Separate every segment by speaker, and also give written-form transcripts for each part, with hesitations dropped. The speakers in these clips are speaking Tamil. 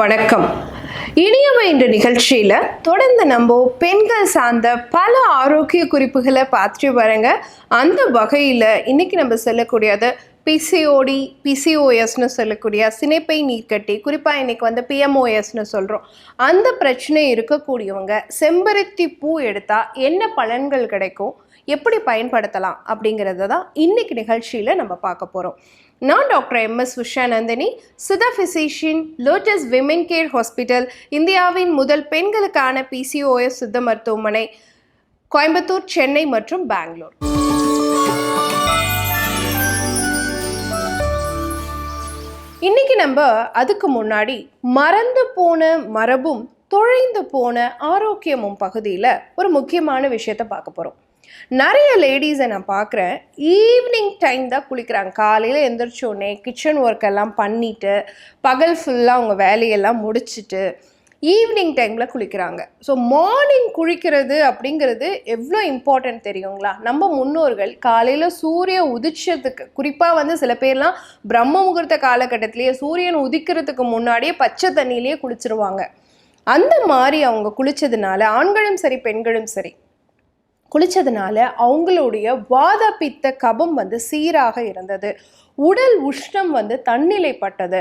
Speaker 1: வணக்கம். இனியவை என்ற நிகழ்ச்சியில் தொடர்ந்து நம்ம பெண்கள் சார்ந்த பல ஆரோக்கிய குறிப்புகளை பார்த்துட்டு வரங்க. அந்த வகையில் இன்னைக்கு நம்ம சொல்லக்கூடியது பிசிஓடி, பிசிஓஎஸ்னு சொல்லக்கூடிய சினைப்பை நீர்க்கட்டி, குறிப்பாக இன்னைக்கு பிஎம்ஓஎஸ்னு சொல்கிறோம். அந்த பிரச்சனை இருக்கக்கூடியவங்க செம்பருத்தி பூ எடுத்தால் என்ன பலன்கள் கிடைக்கும், எப்படி பயன்படுத்தலாம் அப்படிங்கிறத தான் இன்னைக்கு நிகழ்ச்சியில் நம்ம பார்க்க போகிறோம். நான் doctor MS Usha Nandini, Siddha physician, lotus women care hospital, இந்தியாவின் முதல் பெண்களுக்கான PCOS சித்த மருத்துவமனை, கோயம்புத்தூர், சென்னை மற்றும் பெங்களூர். இன்னைக்கு நம்ம அதுக்கு முன்னாடி மறந்து போன மரபும் தொலைந்து போன ஆரோக்கியமும் பகுதியில் ஒரு முக்கியமான விஷயத்த பார்க்க போகிறோம். நிறைய லேடிஸை நான் பார்க்குறேன், ஈவினிங் டைம் தான் குளிக்கிறாங்க. காலையில் எந்திரிச்சோடனே கிச்சன் ஒர்க் எல்லாம் பண்ணிவிட்டு பகல் ஃபுல்லாக அவங்க வேலையெல்லாம் முடிச்சுட்டு ஈவினிங் டைமில் குளிக்கிறாங்க. ஸோ மார்னிங் குளிக்கிறது அப்படிங்கிறது எவ்வளோ இம்பார்ட்டன்ட் தெரியுங்களா? நம்ம முன்னோர்கள் காலையில் சூரிய உதிச்சதுக்கு, குறிப்பாக சில பேர்லாம் பிரம்ம முகூர்த்த காலகட்டத்திலேயே சூரியன் உதிக்கிறதுக்கு முன்னாடியே பச்சை தண்ணியிலேயே குளிச்சிருவாங்க. அந்த மாதிரி அவங்க குளித்ததுனால, ஆண்களும் சரி பெண்களும் சரி குளித்ததுனால அவங்களுடைய வாத பித்த கபம் சீராக இருந்தது, உடல் உஷ்ணம் தன்னிலைப்பட்டது,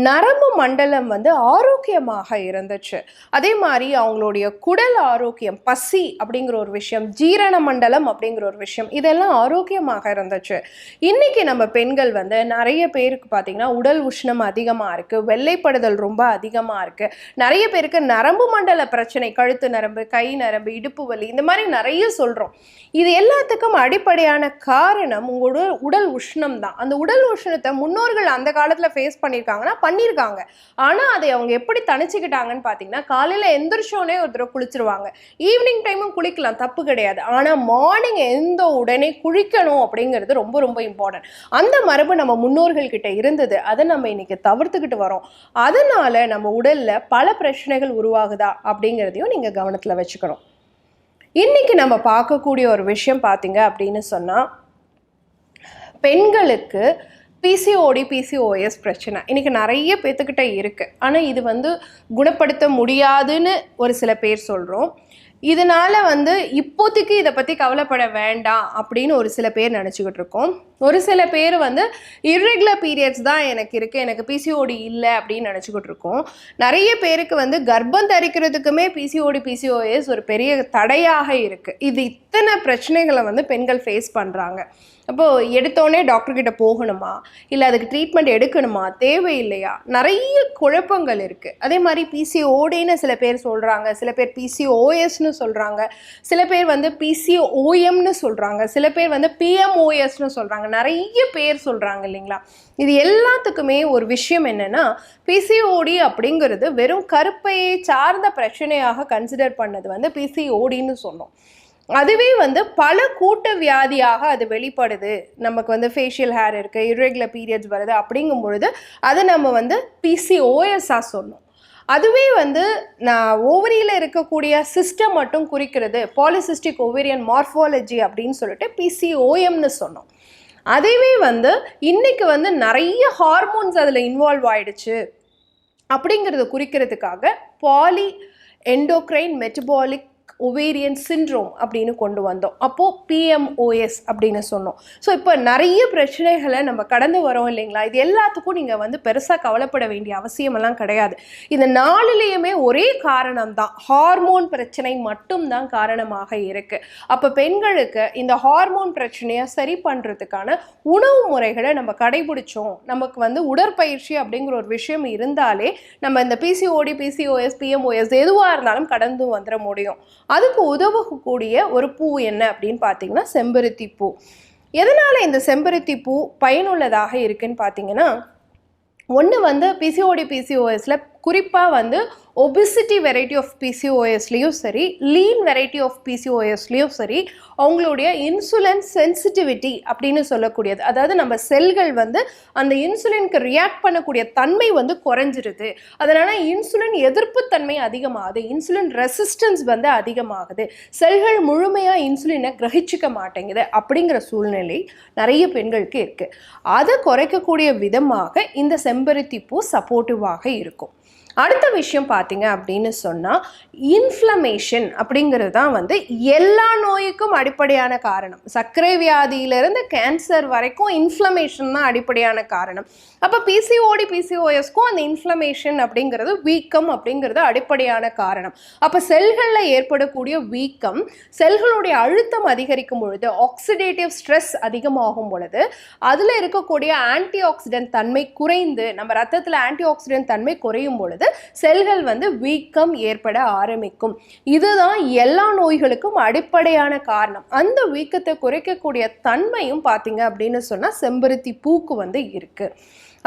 Speaker 1: நரம்பு மண்டலம் ஆரோக்கியமாக இருந்துச்சு. அதே மாதிரி அவங்களுடைய குடல் ஆரோக்கியம், பசி அப்படிங்கிற ஒரு விஷயம், ஜீரண மண்டலம் அப்படிங்கிற ஒரு விஷயம், இதெல்லாம் ஆரோக்கியமாக இருந்துச்சு. இன்னைக்கு நம்ம பெண்கள் நிறைய பேருக்கு பார்த்தீங்கன்னா உடல் உஷ்ணம் அதிகமாக இருக்குது, வெள்ளைப்படுதல் ரொம்ப அதிகமாக இருக்குது. நிறைய பேருக்கு நரம்பு மண்டல பிரச்சனை, கழுத்து நரம்பு, கை நரம்பு, இடுப்பு வலி, இந்த மாதிரி நிறைய சொல்கிறோம். இது எல்லாத்துக்கும் அடிப்படையான காரணம் உங்களோட உடல் உஷ்ணம் தான். அந்த உடல் உஷ்ணத்தை முன்னோர்கள் அந்த காலத்தில் ஃபேஸ் பண்ணியிருக்காங்க. ஆனால் அதை அவங்க எப்படி தணிச்சுக்கிட்டாங்கன்னு பார்த்தீங்கன்னா, காலையில் எந்திரிச்சோடனே ஒரு தடவை குளிச்சிருவாங்க. ஈவினிங் டைமும் குளிக்கலாம், தப்பு கிடையாது. ஆனால் மார்னிங் எந்த உடனே குளிக்கணும் அப்படிங்கிறது ரொம்ப ரொம்ப இம்பார்ட்டன்ட். அந்த மரபு நம்ம முன்னோர்கள்கிட்ட இருந்தது, அதை நம்ம இன்னைக்கு தவிர்த்துக்கிட்டு வரோம். அதனால நம்ம உடலில் பல பிரச்சனைகள் உருவாகுதா அப்படிங்கிறதையும் நீங்கள் கவனத்தில் வச்சுக்கணும். இன்னைக்கு நம்ம பார்க்கக்கூடிய ஒரு விஷயம் பார்த்தீங்க அப்படின்னு சொன்னால், பெண்களுக்கு PCOD, PCOS பிரச்சனை இன்னைக்கு நிறைய பேர்த்துக்கிட்ட இருக்குது. ஆனால் இது குணப்படுத்த முடியாதுன்னு ஒரு சில பேர் சொல்கிறோம். இதனால் இப்போதைக்கு இதை பற்றி கவலைப்பட வேண்டாம் அப்படின்னு ஒரு சில பேர் நினச்சிக்கிட்டு இருக்கோம். ஒரு சில பேர் இர்ரெகுலர் பீரியட்ஸ் தான் எனக்கு இருக்குது, எனக்கு PCOD இல்லை அப்படின்னு நினச்சிக்கிட்டு இருக்கோம். நிறைய பேருக்கு கர்ப்பம் தரிக்கிறதுக்குமே PCOD, PCOS ஒரு பெரிய தடையாக இருக்குது. இது இத்தனை பிரச்சனைகளை பெண்கள் ஃபேஸ் பண்ணுறாங்க. அப்போது எடுத்தோடனே டாக்டர்கிட்ட போகணுமா, இல்லை அதுக்கு ட்ரீட்மெண்ட் எடுக்கணுமா, தேவையில்லையா, நிறைய குழப்பங்கள் இருக்குது. அதே மாதிரி PCODன்னு சில பேர் சொல்கிறாங்க, சில பேர் PCOSன்னு சொல்கிறாங்க, சில பேர் PCOMன்னு சொல்கிறாங்க, சில பேர் PMOSன்னு சொல்கிறாங்க, நிறைய பேர் சொல்கிறாங்க இல்லைங்களா? இது எல்லாத்துக்குமே ஒரு விஷயம் என்னென்னா, PCOD அப்படிங்கிறது வெறும் கருப்பையை சார்ந்த பிரச்சனையாக கன்சிடர் பண்ணது PCODன்னு சொன்னோம். அதுவே பல கூட்ட வியாதியாக அது வெளிப்படுது. நமக்கு ஃபேஷியல் ஹேர் இருக்குது, இர்ரெகுலர் பீரியட்ஸ் வருது அப்படிங்கும் பொழுது அதை நம்ம PCOSஆ சொன்னோம். அதுவே நான் ஓவரியில் இருக்கக்கூடிய சிஸ்டம் மட்டும் குறிக்கிறது, பாலிசிஸ்டிக் ஓவேரியன் மார்ஃபாலஜி அப்படின்னு சொல்லிட்டு PCOMன்னு சொன்னோம். அதுவே இன்னைக்கு நிறைய ஹார்மோன்ஸ் அதில் இன்வால்வ் ஆயிடுச்சு அப்படிங்கிறத குறிக்கிறதுக்காக poly endocrine metabolic ovarian syndrome அப்படின்னு கொண்டு வந்தோம். அப்போது PMOS அப்படின்னு சொன்னோம். ஸோ இப்போ நிறைய பிரச்சனைகளை நம்ம கடந்து வரோம் இல்லைங்களா? இது எல்லாத்துக்கும் நீங்கள் பெருசாக கவலைப்பட வேண்டிய அவசியமெல்லாம் கிடையாது. இந்த நாளிலேயுமே ஒரே காரணம் தான், ஹார்மோன் பிரச்சனை மட்டும்தான் காரணமாக இருக்குது. அப்போ பெண்களுக்கு இந்த ஹார்மோன் பிரச்சனையை சரி பண்ணுறதுக்கான உணவு முறைகளை நம்ம கடைபிடிச்சோம், நமக்கு உடற்பயிற்சி அப்படிங்கிற ஒரு விஷயம் இருந்தாலே நம்ம இந்த PCOD, PCOS, PMOS எதுவாக இருந்தாலும் கடந்து வந்துட முடியும். அதுக்கு உதவக்கூடிய ஒரு பூ என்ன அப்படின்னு பார்த்தீங்கன்னா செம்பருத்தி பூ. எதனால் இந்த செம்பருத்தி பூ பயனுள்ளதாக இருக்குன்னு பார்த்தீங்கன்னா, ஒன்று PCOD, PCOSல குறிப்பாக ஒபிசிட்டி வெரைட்டி ஆஃப் PCOSலேயும் சரி, லீன் வெரைட்டி ஆஃப் PCOSலேயும் சரி, அவங்களுடைய இன்சுலின் சென்சிட்டிவிட்டி அப்படின்னு சொல்லக்கூடியது, அதாவது நம்ம செல்கள் அந்த இன்சுலினுக்கு ரியாக்ட் பண்ணக்கூடிய தன்மை குறைஞ்சிருது. அதனால் இன்சுலின் எதிர்ப்பு தன்மை அதிகமாகுது, இன்சுலின் ரெசிஸ்டன்ஸ் அதிகமாகுது, செல்கள் முழுமையாக இன்சுலினை கிரகிச்சிக்க மாட்டேங்குது அப்படிங்கிற சூழ்நிலை நிறைய பெண்களுக்கு இருக்குது. அதை குறைக்கக்கூடிய விதமாக இந்த செம்பருத்தி பூ சப்போர்ட்டிவாக இருக்கும். அடுத்த விஷயம் பார்த்தீங்க அப்படின்னு சொன்னால் இன்ஃப்ளமேஷன் அப்படிங்கிறது தான் வந்து எல்லா நோய்க்கும் அடிப்படையான காரணம். சர்க்கரை வியாதியிலிருந்து கேன்சர் வரைக்கும் இன்ஃப்ளமேஷன் தான் அடிப்படையான காரணம். அப்போ பிசிஓடி பிசிஓஎஸ்க்கும் அந்த இன்ஃப்ளமேஷன் அப்படிங்கிறது வீக்கம் அப்படிங்கிறது அடிப்படையான காரணம். அப்போ செல்களில் ஏற்படக்கூடிய வீக்கம், செல்களுடைய அழுத்தம் அதிகரிக்கும் பொழுது, ஆக்சிடேட்டிவ் ஸ்ட்ரெஸ் அதிகமாகும் பொழுது அதில் இருக்கக்கூடிய ஆன்டி ஆக்சிடென்ட் தன்மை குறைந்து, நம்ம ரத்தத்தில் ஆன்டி ஆக்சிடென்ட் தன்மை குறையும் பொழுது செல்கள் வந்து வீக்கம் ஏற்பட ஆரம்பிக்கும். இதுதான் எல்லா நோய்களுக்கும் அடிப்படையான காரணம். அந்த வீக்கத்தை குறைக்கக்கூடிய தன்மையும் பார்த்தீங்க அப்படின்னு சொன்னா செம்பருத்தி பூக்கு வந்து இருக்கு.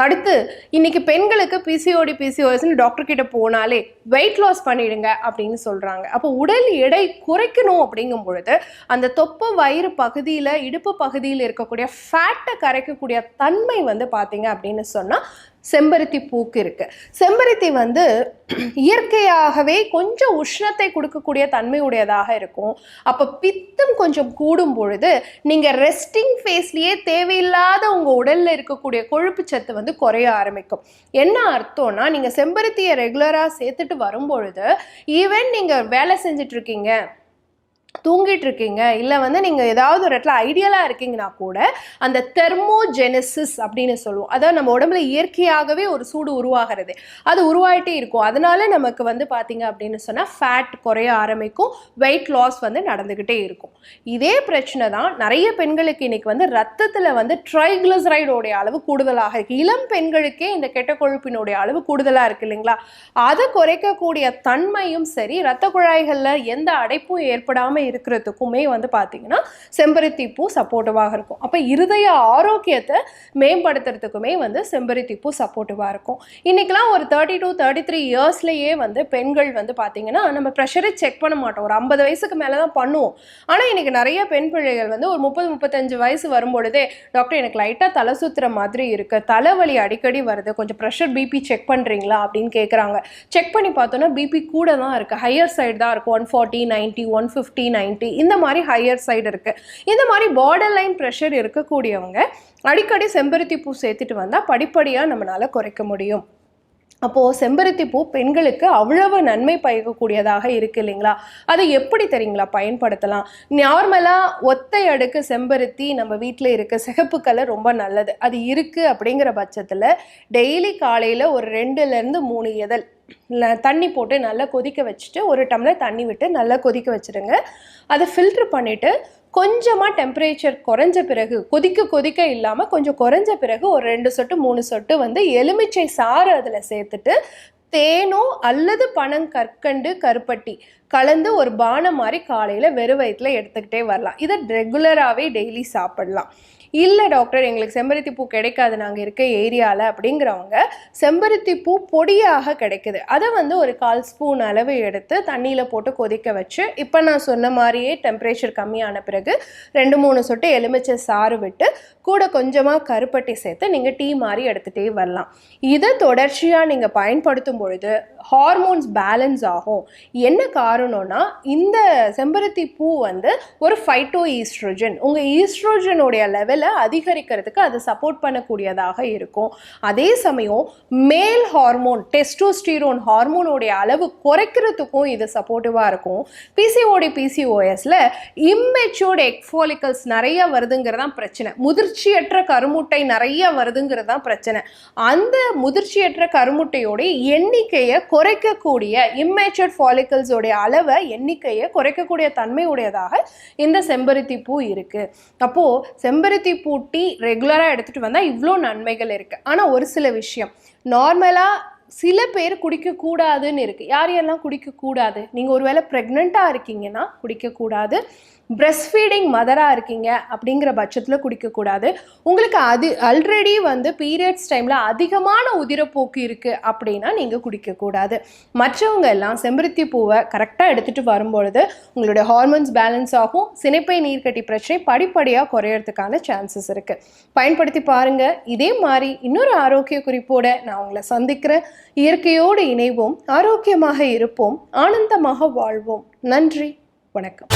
Speaker 1: அடுத்து இன்னைக்கு பெண்களுக்கு பிசிஓடி பிசிஓஎஸ்ன்னு டாக்டர் கிட்ட போனாலே வெயிட் லாஸ் பண்ணிடுங்க அப்படின்னு சொல்றாங்க. அப்போ உடல் எடை குறைக்கணும் அப்படிங்கும் பொழுது அந்த தொப்பை வயிறு பகுதியில், இடுப்பு பகுதியில் இருக்கக்கூடிய ஃபேட்டை கரைக்கக்கூடிய தன்மை வந்து பார்த்தீங்க அப்படின்னு சொன்னா செம்பருத்தி பூக்கு இருக்கு. செம்பருத்தி வந்து இயற்கையாகவே கொஞ்சம் உஷ்ணத்தை கொடுக்கக்கூடிய தன்மை உடையதாக இருக்கும். அப்போ பித்தம் கொஞ்சம் கூடும் பொழுது நீங்கள் ரெஸ்டிங் ஃபேஸ்லேயே தேவையில்லாத உங்கள் உடலில் இருக்கக்கூடிய கொழுப்பு சத்து வந்து குறைய ஆரம்பிக்கும். என்ன அர்த்தம்னா, நீங்கள் செம்பருத்தியை ரெகுலராக சேர்த்துட்டு வரும்பொழுது, ஈவன் நீங்கள் வேலை செஞ்சுட்டு இருக்கீங்க, தூங்கிட்டு இருக்கீங்க, இல்லை வந்து நீங்கள் ஏதாவது ஒரு இடத்துல ஐடியலாக இருக்கீங்கன்னா கூட அந்த தெர்மோஜெனசிஸ் அப்படின்னு சொல்லுவோம். அதாவது நம்ம உடம்புல இயற்கையாகவே ஒரு சூடு உருவாகிறது, அது உருவாகிட்டே இருக்கும். அதனால நமக்கு வந்து பார்த்தீங்க அப்படின்னு சொன்னால் ஃபேட் குறைய ஆரம்பிக்கும், வெயிட் லாஸ் வந்து நடந்துக்கிட்டே இருக்கும். இதே பிரச்சனை தான் நிறைய பெண்களுக்கு இன்னைக்கு வந்து ரத்தத்தில் வந்து ட்ரைக்ளிசரைடோடைய அளவு கூடுதலாக இருக்குது. இளம் பெண்களுக்கே இந்த கெட்ட கொழுப்பினுடைய அளவு கூடுதலாக இருக்குது இல்லைங்களா? அதை குறைக்கக்கூடிய தன்மையும் சரி, இரத்த குழாய்களில் எந்த அடைப்பும் ஏற்படாமல் இருக்கிறதுக்குமே வந்து பார்த்தீங்கன்னா செம்பருத்தி பூ சப்போர்ட்டிவாக இருக்கும். அப்போ இருதய ஆரோக்கியத்தை மேம்படுத்துறதுக்குமே வந்து செம்பருத்தி பூ சப்போர்ட்டிவாக இருக்கும். இன்னைக்கெல்லாம் ஒரு 30 to 33 இயர்ஸ்லேயே வந்து பெண்கள் வந்து பார்த்தீங்கன்னா நம்ம ப்ரெஷரை செக் பண்ண மாட்டோம், ஒரு 50 வயசுக்கு மேலே தான் பண்ணுவோம். ஆனால் இன்னைக்கு நிறைய பெண் பிள்ளைகள் வந்து ஒரு 30-35 வயசு வரும்பொழுதே, டாக்டர் எனக்கு லைட்டாக தலை சுற்றுற மாதிரி இருக்குது, தலைவலி அடிக்கடி வருது, கொஞ்சம் ப்ரெஷர் பிபி செக் பண்ணுறீங்களா அப்படின்னு கேட்குறாங்க. செக் பண்ணி பார்த்தோன்னா பிபி கூட தான் இருக்குது, ஹையர் சைடு தான் இருக்குது, 140, 90, 150, 90 இந்த மாதிரி ஹையர் சைடு இருக்கு. இந்த மாதிரி பார்டர் லைன் ப்ரெஷர் இருக்கக்கூடியவங்க அடிக்கடி செம்பருத்தி பூ சேர்த்துட்டு வந்தால் படிப்படியாக நம்மளால குறைக்க முடியும். அப்போது செம்பருத்தி பூ பெண்களுக்கு அவ்வளவு நன்மை பயக்கக்கூடியதாக இருக்குது இல்லைங்களா? அதை எப்படி தெரியுங்களா பயன்படுத்தலாம்? நார்மலாக ஒத்தை அடுக்கு செம்பருத்தி நம்ம வீட்டில் இருக்க சிகப்பு கலர் ரொம்ப நல்லது. அது இருக்குது அப்படிங்கிற பட்சத்தில் டெய்லி காலையில் ஒரு 2லேருந்து 3 இதழ் தண்ணி போட்டு நல்லா கொதிக்க வச்சுட்டு, ஒரு டம்ளர் தண்ணி விட்டு நல்லா கொதிக்க வச்சுடுங்க. அதை ஃபில்ட்ரு பண்ணிவிட்டு கொஞ்சமாக டெம்பரேச்சர் குறைஞ்ச பிறகு, கொதிக்க இல்லாமல் கொஞ்சம் குறைஞ்ச பிறகு ஒரு 2 சொட்டு 3 சொட்டு வந்து எலுமிச்சை சாறு அதில் சேர்த்துட்டு தேனோ அல்லது பனங்கற்கண்டு கருப்பட்டி கலந்து ஒரு பானம் மாதிரி காலையில் வெறும் வயிற்றில் எடுத்துக்கிட்டே வரலாம். இதை ரெகுலராகவே டெய்லி சாப்பிடலாம். இல்லை டாக்டர் எங்களுக்கு செம்பருத்தி பூ கிடைக்காது நாங்கள் இருக்க ஏரியாவில் அப்படிங்கிறவங்க செம்பருத்தி பூ பொடியாக கிடைக்குது. அதை வந்து ஒரு 1/4 ஸ்பூன் அளவு எடுத்து தண்ணியில் போட்டு கொதிக்க வச்சு, இப்போ நான் சொன்ன மாதிரியே டெம்பரேச்சர் கம்மியான பிறகு 2-3 சொட்டு எலுமிச்சை சாறு விட்டு கூட கொஞ்சமாக கருப்பட்டி சேர்த்து நீங்கள் டீ மாதிரி எடுத்துகிட்டே வரலாம். இதை தொடர்ச்சியாக நீங்கள் பயன்படுத்தும் பொழுது ஹார்மோன்ஸ் பேலன்ஸ் ஆகும். என்ன காரணம்னா, இந்த செம்பருத்தி பூ வந்து ஒரு ஃபைட்டோ ஈஸ்ட்ரோஜன், உங்கள் ஈஸ்ட்ரோஜனுடைய லெவலை அதிகரிக்கிறதுக்கு அது சப்போர்ட் பண்ணக்கூடியதாக இருக்கும். அதே சமயம் மேல் ஹார்மோன் டெஸ்டோஸ்டிரோன் ஹார்மோனுடைய அளவு குறைக்கிறதுக்கும் இது சப்போர்ட்டிவாக இருக்கும். பிசிஓடி பிசிஓஎஸ்ல இம்மெச்சூர்ட் எக் ஃபாலிகல்ஸ் நிறைய வருதுங்கிறதான் பிரச்சனை. முதிர்ச்சியற்ற கருமுட்டை நிறைய வருதுங்கிறது தான் பிரச்சனை. அந்த முதிர்ச்சியற்ற கருமுட்டையோட எண்ணிக்கையை குறைக்கக்கூடிய, இம்மெச்சூர்ட் ஃபாலிகல்ஸோடைய அளவை எண்ணிக்கையை குறைக்கக்கூடிய தன்மை உடையதாக இந்த செம்பருத்தி பூ இருக்கு. அப்போ செம்பருத்தி பூ டீ ரெகுலராக எடுத்துகிட்டு வந்தால் இவ்வளோ நன்மைகள் இருக்குது. ஆனால் ஒரு சில விஷயம் நார்மலாக சில பேர் குடிக்கக்கூடாதுன்னு இருக்குது. யாரெல்லாம் குடிக்கக்கூடாது? நீங்கள் ஒருவேளை ப்ரெக்னெண்ட்டாக இருக்கீங்கன்னா குடிக்கக்கூடாது. பிரெஸ்ட் ஃபீடிங் மதராக இருக்கீங்க அப்படிங்கிற பட்சத்தில் குடிக்கக்கூடாது. உங்களுக்கு அது ஆல்ரெடி வந்து பீரியட்ஸ் டைமில் அதிகமான உதிரப்போக்கு இருக்குது அப்படின்னா நீங்கள் குடிக்கக்கூடாது. மற்றவங்க எல்லாம் செம்பருத்தி பூவை கரெக்டாக எடுத்துகிட்டு வரும்பொழுது உங்களுடைய ஹார்மோன்ஸ் பேலன்ஸ் ஆகும். சினைப்பை நீர்க்கட்டி பிரச்சனை படிப்படியாக குறையறதுக்கான சான்சஸ் இருக்குது. பயன்படுத்தி பாருங்கள். இதே மாதிரி இன்னொரு ஆரோக்கிய குறிப்போடு நான் உங்களை சந்திக்கிறேன். இயற்கையோடு இணைவோம், ஆரோக்கியமாக இருப்போம், ஆனந்தமாக வாழ்வோம். நன்றி, வணக்கம்.